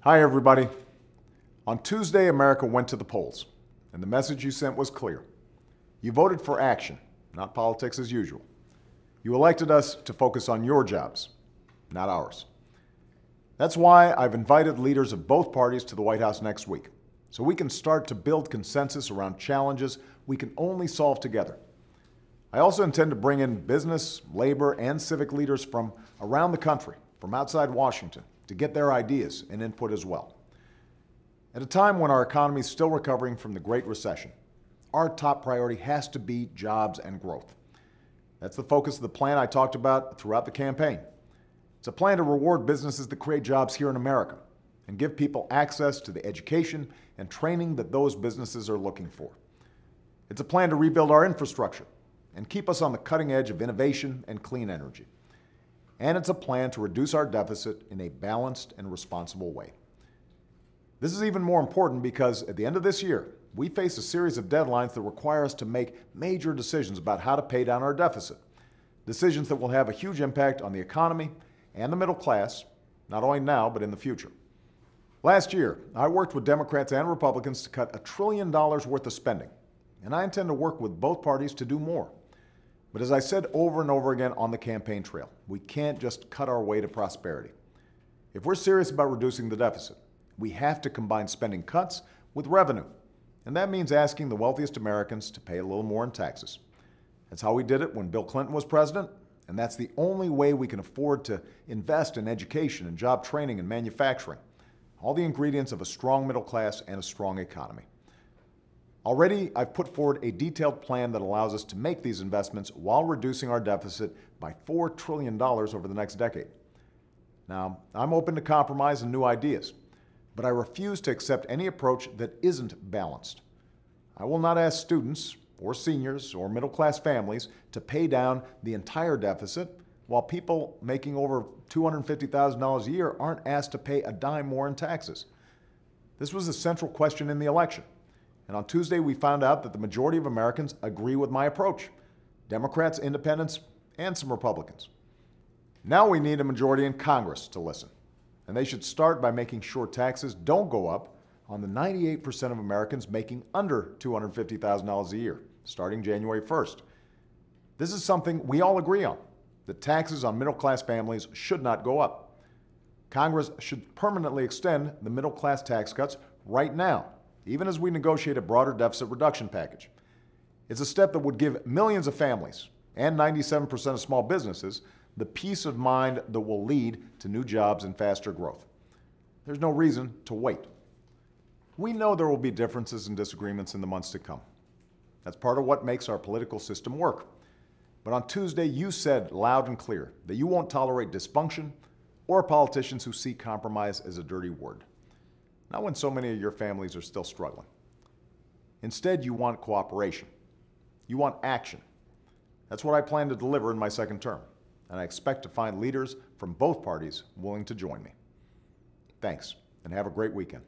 Hi, everybody. On Tuesday, America went to the polls, and the message you sent was clear. You voted for action, not politics as usual. You elected us to focus on your jobs, not ours. That's why I've invited leaders of both parties to the White House next week, so we can start to build consensus around challenges we can only solve together. I also intend to bring in business, labor, and civic leaders from around the country, from outside Washington, to get their ideas and input as well. At a time when our economy is still recovering from the Great Recession, our top priority has to be jobs and growth. That's the focus of the plan I talked about throughout the campaign. It's a plan to reward businesses that create jobs here in America and give people access to the education and training that those businesses are looking for. It's a plan to rebuild our infrastructure and keep us on the cutting edge of innovation and clean energy. And it's a plan to reduce our deficit in a balanced and responsible way. This is even more important because at the end of this year, we face a series of deadlines that require us to make major decisions about how to pay down our deficit. Decisions that will have a huge impact on the economy and the middle class, not only now, but in the future. Last year, I worked with Democrats and Republicans to cut $1 trillion worth of spending, and I intend to work with both parties to do more. But as I said over and over again on the campaign trail, we can't just cut our way to prosperity. If we're serious about reducing the deficit, we have to combine spending cuts with revenue. And that means asking the wealthiest Americans to pay a little more in taxes. That's how we did it when Bill Clinton was president, and that's the only way we can afford to invest in education and job training and manufacturing, all the ingredients of a strong middle class and a strong economy. Already, I've put forward a detailed plan that allows us to make these investments while reducing our deficit by $4 trillion over the next decade. Now, I'm open to compromise and new ideas, but I refuse to accept any approach that isn't balanced. I will not ask students or seniors or middle-class families to pay down the entire deficit while people making over $250,000 a year aren't asked to pay a dime more in taxes. This was a central question in the election. And on Tuesday, we found out that the majority of Americans agree with my approach: Democrats, independents, and some Republicans. Now we need a majority in Congress to listen. And they should start by making sure taxes don't go up on the 98% of Americans making under $250,000 a year, starting January 1st. This is something we all agree on, that taxes on middle-class families should not go up. Congress should permanently extend the middle-class tax cuts right now, even as we negotiate a broader deficit reduction package. It's a step that would give millions of families and 97% of small businesses the peace of mind that will lead to new jobs and faster growth. There's no reason to wait. We know there will be differences and disagreements in the months to come. That's part of what makes our political system work. But on Tuesday, you said loud and clear that you won't tolerate dysfunction or politicians who see compromise as a dirty word. Not when so many of your families are still struggling. Instead, you want cooperation. You want action. That's what I plan to deliver in my second term, and I expect to find leaders from both parties willing to join me. Thanks, and have a great weekend.